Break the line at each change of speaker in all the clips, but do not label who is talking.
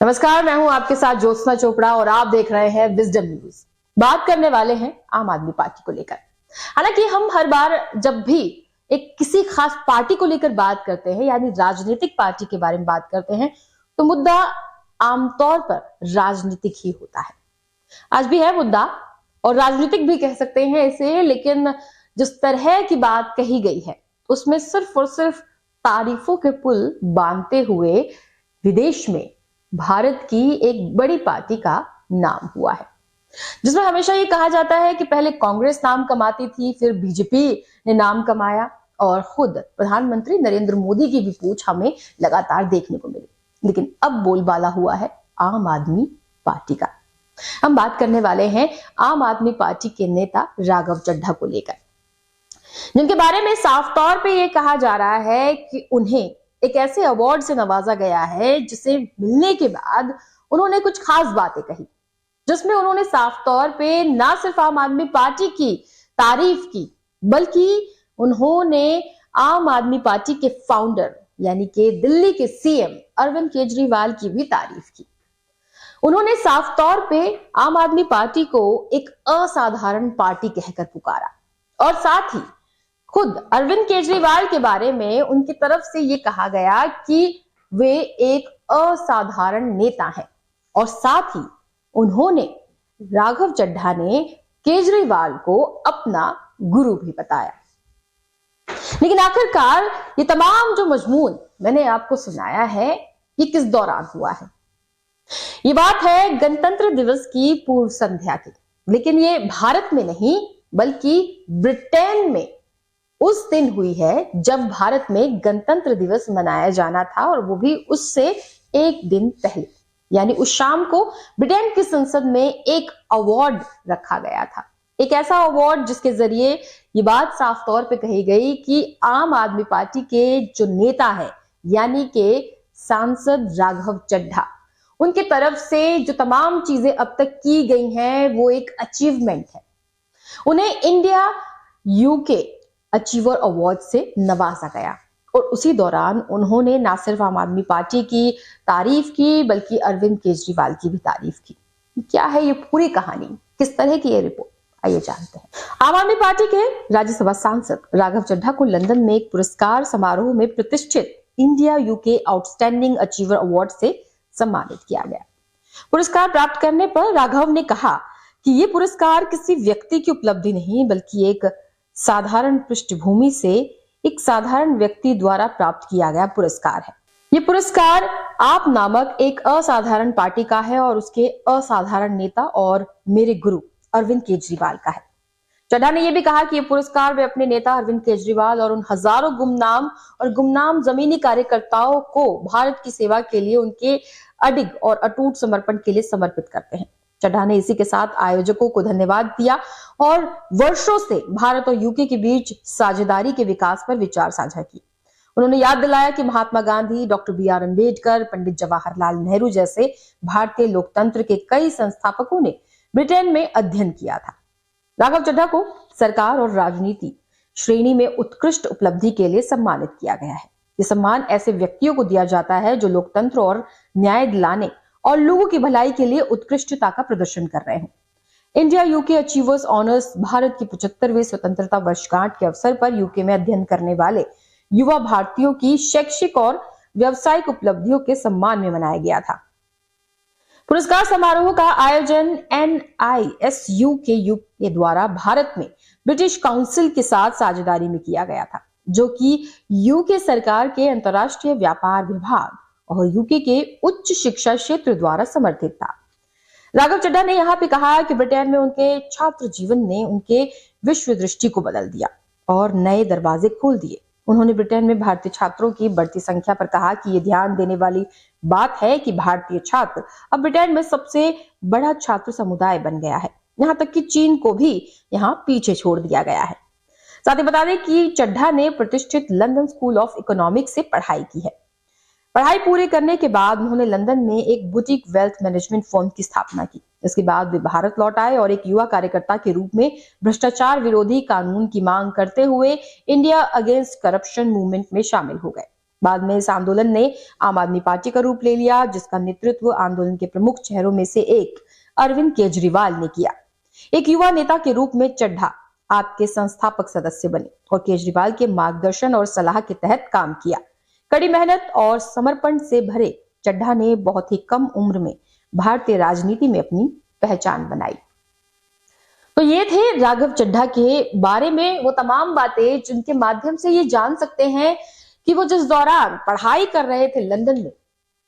नमस्कार, मैं हूं आपके साथ ज्योत्सना चोपड़ा और आप देख रहे हैं विजडम न्यूज। बात करने वाले हैं आम आदमी पार्टी को लेकर। हालांकि हम हर बार जब भी एक किसी खास पार्टी को लेकर बात करते हैं, यानी राजनीतिक पार्टी के बारे में बात करते हैं, तो मुद्दा आमतौर पर राजनीतिक ही होता है। आज भी है मुद्दा और राजनीतिक भी कह सकते हैं इसे, लेकिन जिस तरह की बात कही गई है उसमें सिर्फ और सिर्फ तारीफों के पुल बांधते हुए विदेश में भारत की एक बड़ी पार्टी का नाम हुआ है, जिसमें हमेशा ये कहा जाता है कि पहले कांग्रेस नाम कमाती थी, फिर बीजेपी ने नाम कमाया और खुद प्रधानमंत्री नरेंद्र मोदी की भी पूछ हमें लगातार देखने को मिली। लेकिन अब बोलबाला हुआ है आम आदमी पार्टी का। हम बात करने वाले हैं आम आदमी पार्टी के नेता राघव चड्ढा को लेकर, जिनके बारे में साफ तौर पे ये कहा जा रहा है कि उन्हें एक ऐसे अवार्ड से नवाजा गया है जिसे मिलने के बाद उन्होंने कुछ खास बातें कही, जिसमें उन्होंने साफ तौर पे ना सिर्फ आम आदमी पार्टी की तारीफ की, बल्कि उन्होंने आम आदमी पार्टी के फाउंडर यानी कि दिल्ली के सीएम अरविंद केजरीवाल की भी तारीफ की। उन्होंने साफ तौर पे आम आदमी पार्टी को एक असाधारण पार्टी कहकर पुकारा और साथ ही खुद अरविंद केजरीवाल के बारे में उनकी तरफ से यह कहा गया कि वे एक असाधारण नेता हैं और साथ ही उन्होंने राघव चड्ढा ने केजरीवाल को अपना गुरु भी बताया। लेकिन आखिरकार ये तमाम जो मजमून मैंने आपको सुनाया है, ये किस दौरान हुआ है? ये बात है गणतंत्र दिवस की पूर्व संध्या की, लेकिन ये भारत में नहीं बल्कि ब्रिटेन में उस दिन हुई है जब भारत में गणतंत्र दिवस मनाया जाना था, और वो भी उससे एक दिन पहले, यानी उस शाम को ब्रिटेन की संसद में एक अवार्ड रखा गया था। एक ऐसा अवार्ड जिसके जरिए ये बात साफ तौर पे कही गई कि आम आदमी पार्टी के जो नेता है यानी कि सांसद राघव चड्ढा, उनकी तरफ से जो तमाम चीजें अब तक की गई हैं वो एक अचीवमेंट है। उन्हें इंडिया यूके अचीवर अवार्ड से नवाजा गया और उसी दौरान उन्होंने ना सिर्फ आम आदमी पार्टी की तारीफ की बल्कि अरविंद केजरीवाल की भी तारीफ की। क्या है ये पूरी कहानी, किस तरह की ये रिपोर्ट, आइए जानते हैं। आम आदमी पार्टी के राज्यसभा सांसद राघव चड्ढा को लंदन में एक पुरस्कार समारोह में प्रतिष्ठित India UK outstanding achiever award से सम्मानित किया गया। पुरस्कार प्राप्त करने पर राघव ने कहा कि ये पुरस्कार किसी व्यक्ति की उपलब्धि नहीं बल्कि एक साधारण पृष्ठभूमि से एक साधारण व्यक्ति द्वारा प्राप्त किया गया पुरस्कार है। ये पुरस्कार आप नामक एक असाधारण पार्टी का है और उसके असाधारण नेता और मेरे गुरु अरविंद केजरीवाल का है। चड्ढा ने यह भी कहा कि ये पुरस्कार वे अपने नेता अरविंद केजरीवाल और उन हजारों गुमनाम जमीनी कार्यकर्ताओं को भारत की सेवा के लिए उनके अडिग और अटूट समर्पण के लिए समर्पित करते हैं। चड्ढा ने इसी के साथ आयोजकों को धन्यवाद दिया और वर्षों से भारत और यूके के बीच साझेदारी के विकास पर विचार साझा की। उन्होंने याद दिलाया कि महात्मा गांधी, डॉक्टर बी.आर. अम्बेडकर, पंडित जवाहरलाल नेहरू जैसे भारतीय लोकतंत्र के कई संस्थापकों ने ब्रिटेन में अध्ययन किया था। राघव चड्ढा को सरकार और राजनीति श्रेणी में उत्कृष्ट उपलब्धि के लिए सम्मानित किया गया है। ये सम्मान ऐसे व्यक्तियों को दिया जाता है जो लोकतंत्र और न्याय दिलाने और लोगों की भलाई के लिए उत्कृष्टता का प्रदर्शन कर रहे हैं। India UK achievers honours Bharat की 75वीं स्वतंत्रता वर्षगांठ के अवसर पर यूके में अध्ययन करने वाले युवा भारतीयों की शैक्षिक और व्यावसायिक उपलब्धियों के सम्मान में मनाया गया था। पुरस्कार समारोह का आयोजन NISU के यूके द्वारा भारत में ब्रिटिश काउंसिल के साथ साझेदारी में किया गया था, जो कि यूके सरकार के अंतर्राष्ट्रीय व्यापार विभाग और यूके के उच्च शिक्षा क्षेत्र द्वारा समर्थित था। राघव चड्ढा ने यहाँ पे कहा कि ब्रिटेन में उनके छात्र जीवन ने उनके विश्व दृष्टि को बदल दिया और नए दरवाजे खोल दिए। उन्होंने ब्रिटेन में भारतीय छात्रों की बढ़ती संख्या पर कहा कि ये ध्यान देने वाली बात है कि भारतीय छात्र अब ब्रिटेन में सबसे बड़ा छात्र समुदाय बन गया है, यहाँ तक कि चीन को भी यहाँ पीछे छोड़ दिया गया है। साथ ही बता दें कि चड्ढा ने प्रतिष्ठित लंदन स्कूल ऑफ इकोनॉमिक्स से पढ़ाई की है। पढ़ाई पूरी करने के बाद उन्होंने लंदन में एक बुटीक वेल्थ मैनेजमेंट फर्म की स्थापना की। इसके बाद वे भारत लौट आए और एक युवा कार्यकर्ता के रूप में भ्रष्टाचार विरोधी कानून की मांग करते हुए इंडिया अगेंस्ट करप्शन मूवमेंट में शामिल हो गए। बाद में इस आंदोलन ने आम आदमी पार्टी का रूप ले लिया, जिसका नेतृत्व आंदोलन के प्रमुख चेहरों में से एक अरविंद केजरीवाल ने किया। एक युवा नेता के रूप में चड्ढा आप के संस्थापक सदस्य बने और केजरीवाल के मार्गदर्शन और सलाह के तहत काम किया। कड़ी मेहनत और समर्पण से भरे चड्ढा ने बहुत ही कम उम्र में भारतीय राजनीति में अपनी पहचान बनाई। तो ये थे राघव चड्ढा के बारे में वो तमाम बातें जिनके माध्यम से ये जान सकते हैं कि वो जिस दौरान पढ़ाई कर रहे थे लंदन में,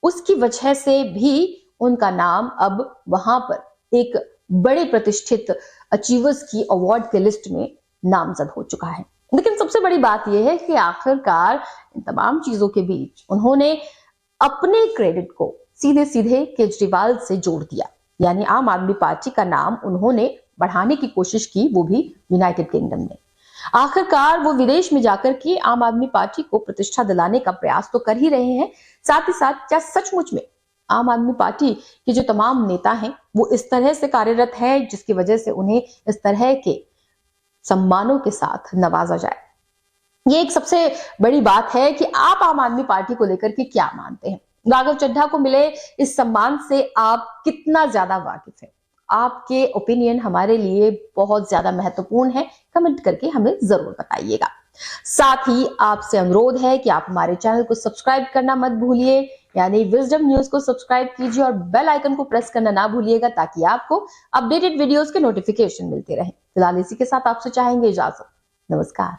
उसकी वजह से भी उनका नाम अब वहां पर एक बड़े प्रतिष्ठित अचीवर्स की अवार्ड के लिस्ट में नामजद हो चुका है। लेकिन सबसे बड़ी बात यह है कि आखिरकार इन तमाम चीजों के बीच उन्होंने अपने क्रेडिट को सीधे सीधे केजरीवाल से जोड़ दिया, यानी आम आदमी पार्टी का नाम उन्होंने बढ़ाने की कोशिश की, वो भी यूनाइटेड किंगडम में। आखिरकार वो विदेश में जाकर के आम आदमी पार्टी को प्रतिष्ठा दिलाने का प्रयास तो कर ही रहे हैं, साथ ही साथ क्या सचमुच में आम आदमी पार्टी के जो तमाम नेता हैं वो इस तरह से कार्यरत है जिसकी वजह से उन्हें इस तरह के सम्मानों के साथ नवाजा जाए? ये एक सबसे बड़ी बात है कि आप आम आदमी पार्टी को लेकर के क्या मानते हैं। राघव चड्ढा को मिले इस सम्मान से आप कितना ज्यादा वाकिफ हैं? आपके ओपिनियन हमारे लिए बहुत ज्यादा महत्वपूर्ण है, कमेंट करके हमें जरूर बताइएगा। साथ ही आपसे अनुरोध है कि आप हमारे चैनल को सब्सक्राइब करना मत भूलिए, यानी विजडम न्यूज को सब्सक्राइब कीजिए और बेल आइकन को प्रेस करना ना भूलिएगा ताकि आपको अपडेटेड वीडियोस के नोटिफिकेशन मिलते रहे। फिलहाल इसी के साथ आपसे चाहेंगे इजाजत। नमस्कार।